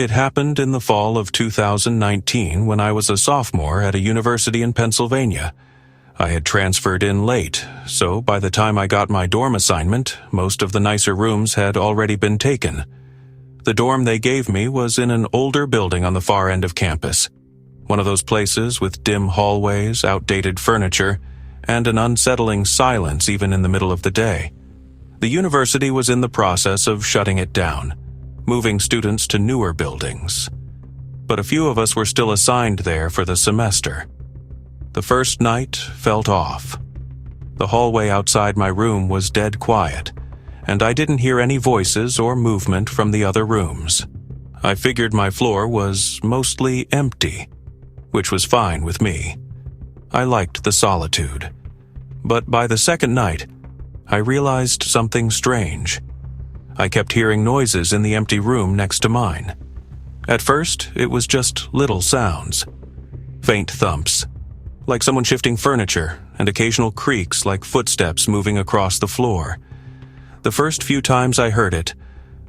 It happened in the fall of 2019 when I was a sophomore at a university in Pennsylvania. I had transferred in late, so by the time I got my dorm assignment, most of the nicer rooms had already been taken. The dorm they gave me was in an older building on the far end of campus. One of those places with dim hallways, outdated furniture, and an unsettling silence even in the middle of the day. The university was in the process of shutting it down, moving students to newer buildings. But a few of us were still assigned there for the semester. The first night felt off. The hallway outside my room was dead quiet, and I didn't hear any voices or movement from the other rooms. I figured my floor was mostly empty, which was fine with me. I liked the solitude. But by the second night, I realized something strange. I kept hearing noises in the empty room next to mine. At first, it was just little sounds. Faint thumps, like someone shifting furniture, and occasional creaks like footsteps moving across the floor. The first few times I heard it,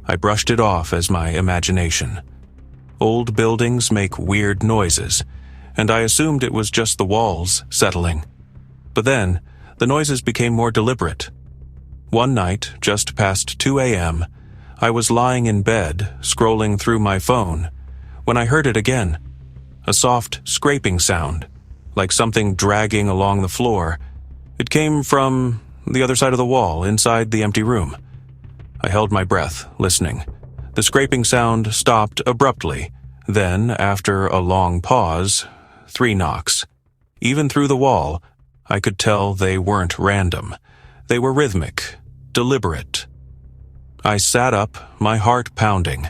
I brushed it off as my imagination. Old buildings make weird noises, and I assumed it was just the walls settling. But then, the noises became more deliberate. One night, just past 2 a.m., I was lying in bed, scrolling through my phone, when I heard it again. A soft scraping sound, like something dragging along the floor. It came from the other side of the wall, inside the empty room. I held my breath, listening. The scraping sound stopped abruptly. Then, after a long pause, 3 knocks. Even through the wall, I could tell they weren't random. They were rhythmic, deliberate. I sat up, my heart pounding.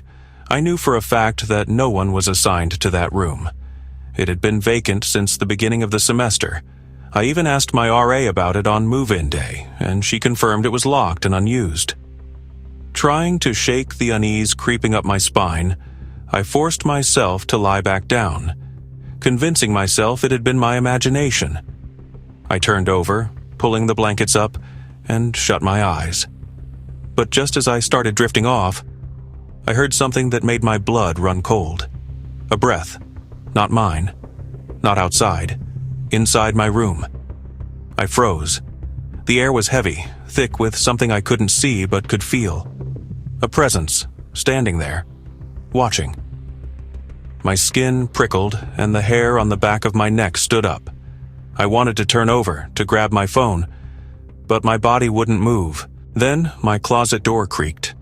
I knew for a fact that no one was assigned to that room. It had been vacant since the beginning of the semester. I even asked my RA about it on move-in day, and she confirmed it was locked and unused. Trying to shake the unease creeping up my spine, I forced myself to lie back down, convincing myself it had been my imagination. I turned over, pulling the blankets up, and shut my eyes. But just as I started drifting off, I heard something that made my blood run cold. A breath. Not mine. Not outside. Inside my room. I froze. The air was heavy, thick with something I couldn't see but could feel. A presence, standing there, watching. My skin prickled and the hair on the back of my neck stood up. I wanted to turn over, to grab my phone, but my body wouldn't move. Then my closet door creaked.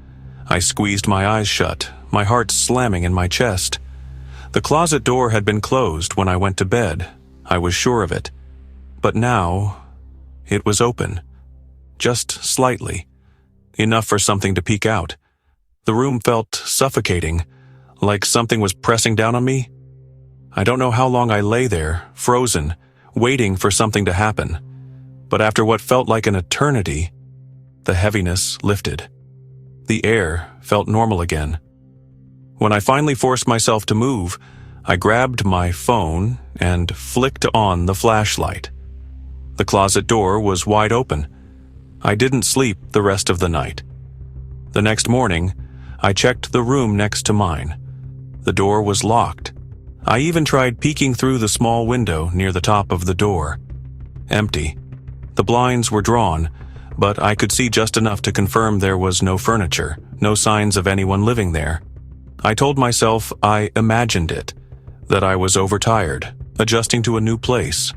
I squeezed my eyes shut, my heart slamming in my chest. The closet door had been closed when I went to bed. I was sure of it. But now, it was open. Just slightly. Enough for something to peek out. The room felt suffocating, like something was pressing down on me. I don't know how long I lay there, frozen, waiting for something to happen. But after what felt like an eternity, the heaviness lifted. The air felt normal again. When I finally forced myself to move, I grabbed my phone and flicked on the flashlight. The closet door was wide open. I didn't sleep the rest of the night. The next morning, I checked the room next to mine. The door was locked. I even tried peeking through the small window near the top of the door. Empty. The blinds were drawn, but I could see just enough to confirm there was no furniture, no signs of anyone living there. I told myself I imagined it, that I was overtired, adjusting to a new place.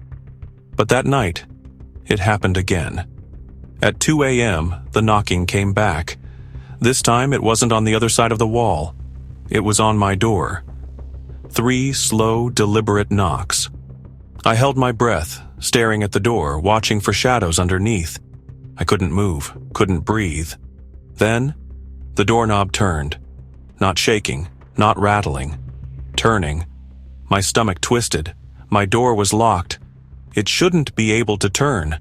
But that night, it happened again. At 2 a.m., the knocking came back. This time it wasn't on the other side of the wall. It was on my door. 3 slow, deliberate knocks. I held my breath, staring at the door, watching for shadows underneath. I couldn't move, couldn't breathe. Then, the doorknob turned. Not shaking, not rattling. Turning. My stomach twisted. My door was locked. It shouldn't be able to turn.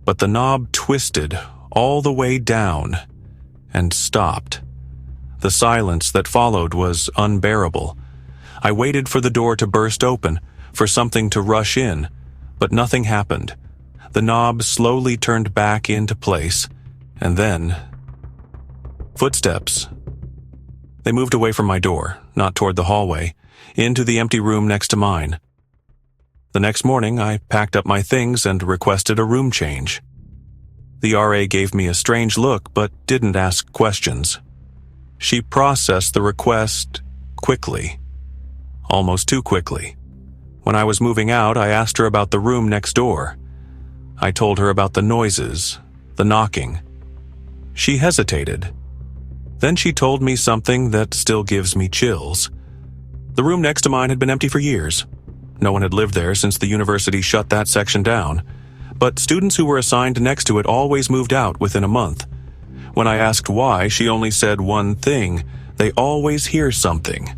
But the knob twisted all the way down and stopped. The silence that followed was unbearable. I waited for the door to burst open, for something to rush in, but nothing happened. The knob slowly turned back into place, and then footsteps. They moved away from my door, not toward the hallway, into the empty room next to mine. The next morning, I packed up my things and requested a room change. The RA gave me a strange look but didn't ask questions. She processed the request quickly. Almost too quickly. When I was moving out, I asked her about the room next door. I told her about the noises, the knocking. She hesitated. Then she told me something that still gives me chills. The room next to mine had been empty for years. No one had lived there since the university shut that section down. But students who were assigned next to it always moved out within a month. When I asked why, she only said one thing: they always hear something.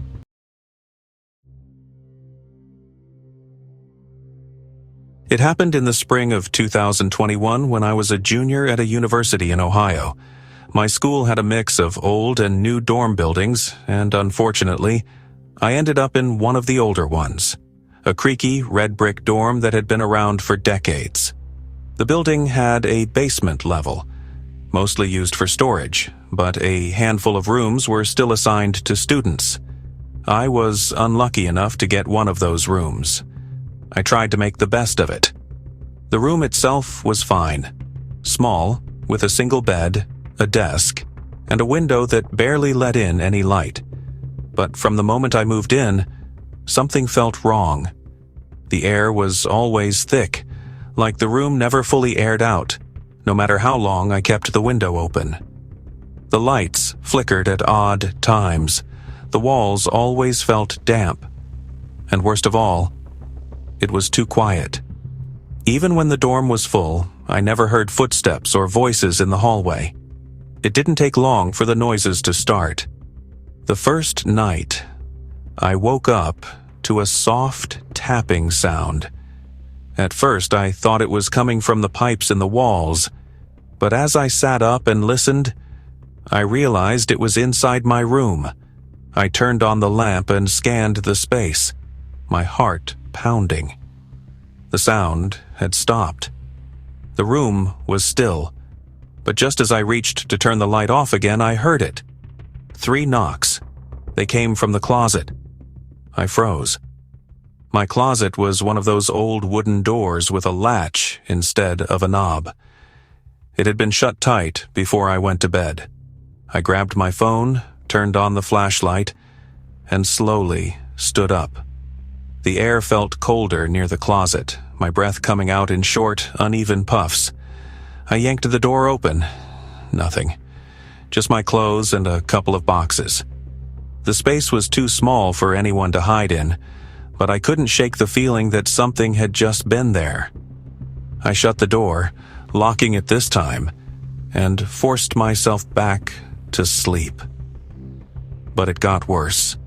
It happened in the spring of 2021 when I was a junior at a university in Ohio. My school had a mix of old and new dorm buildings, and unfortunately, I ended up in one of the older ones, a creaky red brick dorm that had been around for decades. The building had a basement level, mostly used for storage, but a handful of rooms were still assigned to students. I was unlucky enough to get one of those rooms. I tried to make the best of it. The room itself was fine. Small, with a single bed, a desk, and a window that barely let in any light. But from the moment I moved in, something felt wrong. The air was always thick, like the room never fully aired out, no matter how long I kept the window open. The lights flickered at odd times. The walls always felt damp. And worst of all, it was too quiet. Even when the dorm was full, I never heard footsteps or voices in the hallway. It didn't take long for the noises to start. The first night, I woke up to a soft tapping sound. At first, I thought it was coming from the pipes in the walls, but as I sat up and listened, I realized it was inside my room. I turned on the lamp and scanned the space, my heart pounding. The sound had stopped. The room was still, but just as I reached to turn the light off again, I heard it. 3 knocks. They came from the closet. I froze. My closet was one of those old wooden doors with a latch instead of a knob. It had been shut tight before I went to bed. I grabbed my phone, turned on the flashlight, and slowly stood up. The air felt colder near the closet, my breath coming out in short, uneven puffs. I yanked the door open. Nothing. Just my clothes and a couple of boxes. The space was too small for anyone to hide in, but I couldn't shake the feeling that something had just been there. I shut the door, locking it this time, and forced myself back to sleep. But it got worse.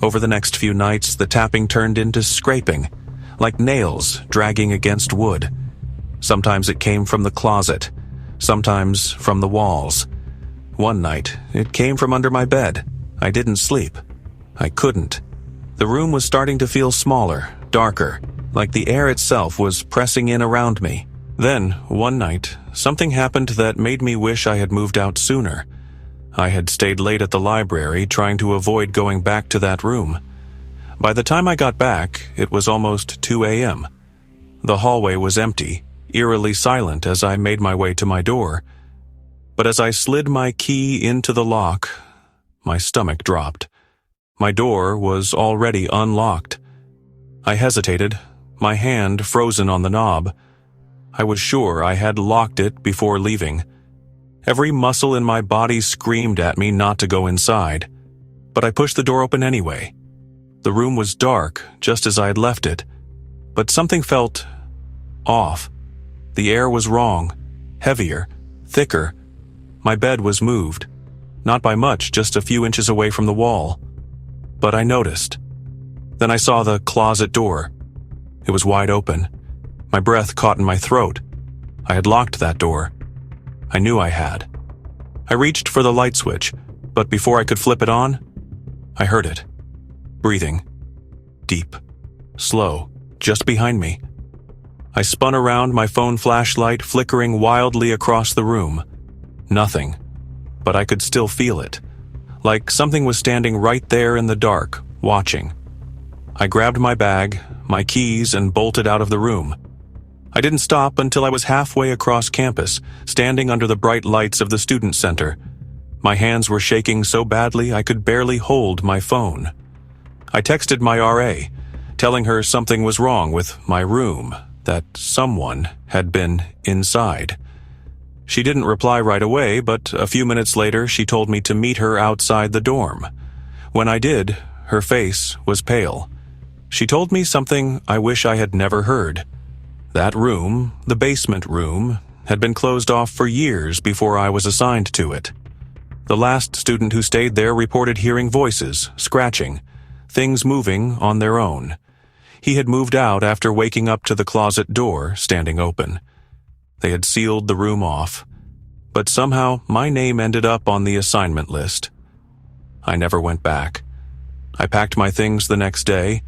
Over the next few nights, the tapping turned into scraping, like nails dragging against wood. Sometimes it came from the closet, sometimes from the walls. One night, it came from under my bed. I didn't sleep. I couldn't. The room was starting to feel smaller, darker, like the air itself was pressing in around me. Then, one night, something happened that made me wish I had moved out sooner. I had stayed late at the library, trying to avoid going back to that room. By the time I got back, it was almost 2 a.m. The hallway was empty, eerily silent as I made my way to my door. But as I slid my key into the lock, my stomach dropped. My door was already unlocked. I hesitated, my hand frozen on the knob. I was sure I had locked it before leaving. Every muscle in my body screamed at me not to go inside, but I pushed the door open anyway. The room was dark, just as I had left it, but something felt off. The air was wrong, heavier, thicker. My bed was moved, not by much, just a few inches away from the wall. But I noticed. Then I saw the closet door. It was wide open. My breath caught in my throat. I had locked that door. I knew I had. I reached for the light switch, but before I could flip it on, I heard it. Breathing. Deep. Slow. Just behind me. I spun around, my phone flashlight flickering wildly across the room. Nothing. But I could still feel it. like something was standing right there in the dark, watching. I grabbed my bag, my keys, and bolted out of the room. I didn't stop until I was halfway across campus, standing under the bright lights of the student center. My hands were shaking so badly I could barely hold my phone. I texted my RA, telling her something was wrong with my room, that someone had been inside. She didn't reply right away, but a few minutes later she told me to meet her outside the dorm. When I did, her face was pale. She told me something I wish I had never heard. That room, the basement room, had been closed off for years before I was assigned to it. The last student who stayed there reported hearing voices, scratching, things moving on their own. He had moved out after waking up to the closet door standing open. They had sealed the room off, but somehow my name ended up on the assignment list. I never went back. I packed my things the next day,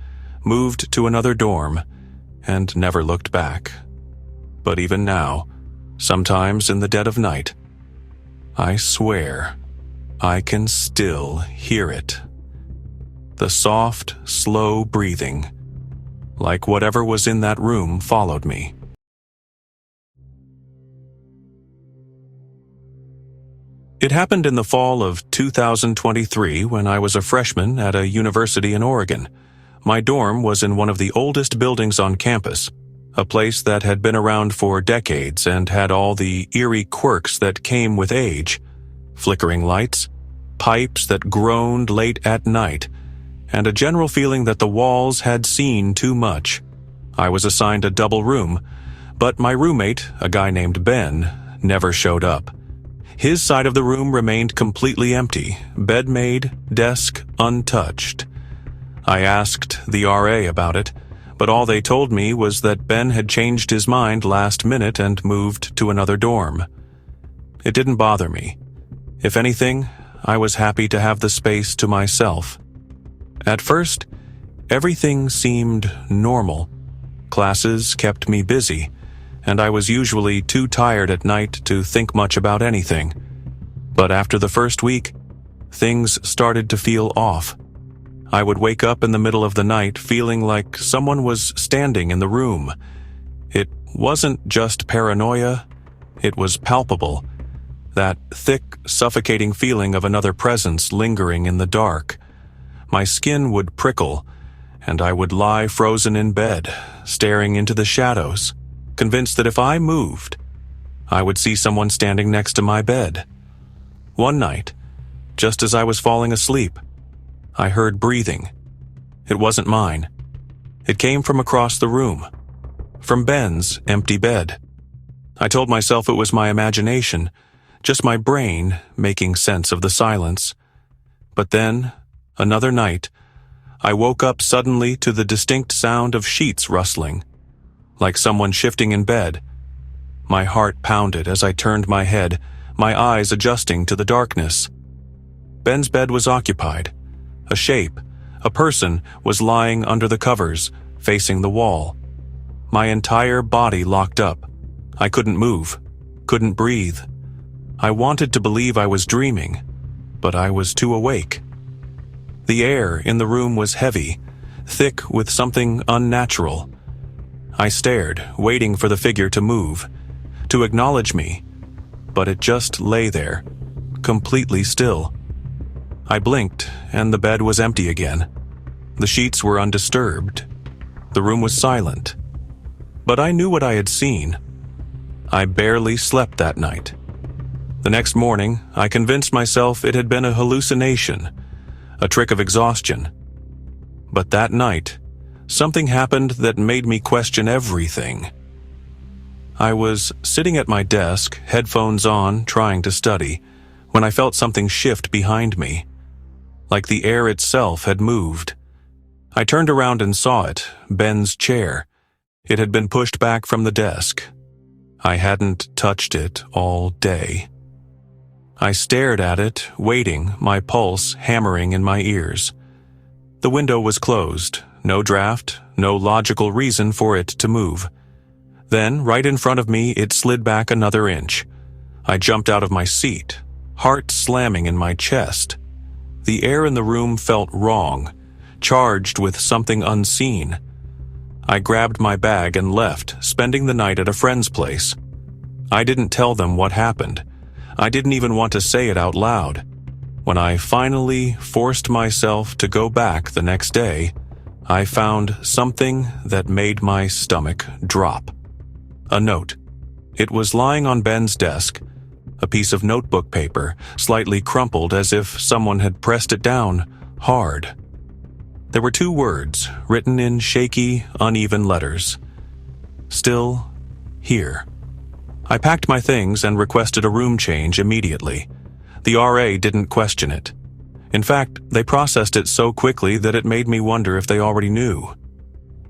moved to another dorm, and never looked back. But even now, sometimes in the dead of night, I swear I can still hear it. The soft, slow breathing, like whatever was in that room followed me. It happened in the fall of 2023 when I was a freshman at a university in Oregon. My dorm was in one of the oldest buildings on campus, a place that had been around for decades and had all the eerie quirks that came with age. Flickering lights, pipes that groaned late at night, and a general feeling that the walls had seen too much. I was assigned a double room, but my roommate, a guy named Ben, never showed up. His side of the room remained completely empty, bed made, desk untouched. I asked the RA about it, but all they told me was that Ben had changed his mind last minute and moved to another dorm. It didn't bother me. If anything, I was happy to have the space to myself. At first, everything seemed normal. Classes kept me busy, and I was usually too tired at night to think much about anything. But after the first week, things started to feel off. I would wake up in the middle of the night feeling like someone was standing in the room. It wasn't just paranoia, it was palpable. That thick, suffocating feeling of another presence lingering in the dark. My skin would prickle, and I would lie frozen in bed, staring into the shadows, convinced that if I moved, I would see someone standing next to my bed. One night, just as I was falling asleep, I heard breathing. It wasn't mine. It came from across the room, from Ben's empty bed. I told myself it was my imagination, just my brain making sense of the silence. But then, another night, I woke up suddenly to the distinct sound of sheets rustling, like someone shifting in bed. My heart pounded as I turned my head, my eyes adjusting to the darkness. Ben's bed was occupied. A shape, a person, was lying under the covers, facing the wall. My entire body locked up. I couldn't move, couldn't breathe. I wanted to believe I was dreaming, but I was too awake. The air in the room was heavy, thick with something unnatural. I stared, waiting for the figure to move, to acknowledge me, but it just lay there, completely still. I blinked, and the bed was empty again. The sheets were undisturbed. The room was silent. But I knew what I had seen. I barely slept that night. The next morning, I convinced myself it had been a hallucination, a trick of exhaustion. But that night, something happened that made me question everything. I was sitting at my desk, headphones on, trying to study, when I felt something shift behind me, like the air itself had moved. I turned around and saw it, Ben's chair. It had been pushed back from the desk. I hadn't touched it all day. I stared at it, waiting, my pulse hammering in my ears. The window was closed, no draft, no logical reason for it to move. Then, right in front of me, it slid back another inch. I jumped out of my seat, heart slamming in my chest. The air in the room felt wrong, charged with something unseen. I grabbed my bag and left, spending the night at a friend's place. I didn't tell them what happened. I didn't even want to say it out loud. When I finally forced myself to go back the next day, I found something that made my stomach drop. A note. It was lying on Ben's desk, a piece of notebook paper, slightly crumpled as if someone had pressed it down hard. There were 2 words, written in shaky, uneven letters. Still here. I packed my things and requested a room change immediately. The RA didn't question it. In fact, they processed it so quickly that it made me wonder if they already knew.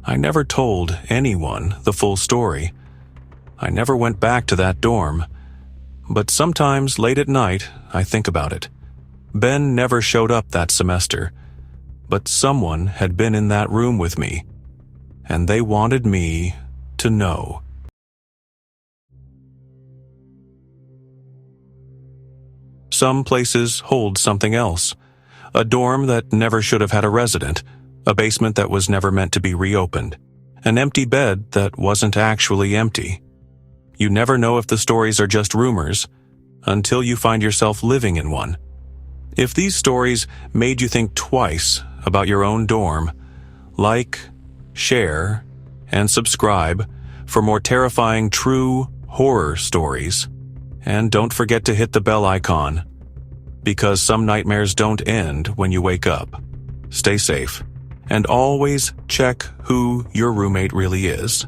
I never told anyone the full story. I never went back to that dorm. But sometimes, late at night, I think about it. Ben never showed up that semester, but someone had been in that room with me, and they wanted me to know. Some places hold something else. A dorm that never should have had a resident, a basement that was never meant to be reopened, an empty bed that wasn't actually empty. You never know if the stories are just rumors until you find yourself living in one. If these stories made you think twice about your own dorm, like, share, and subscribe for more terrifying true horror stories. And don't forget to hit the bell icon, because some nightmares don't end when you wake up. Stay safe, and always check who your roommate really is.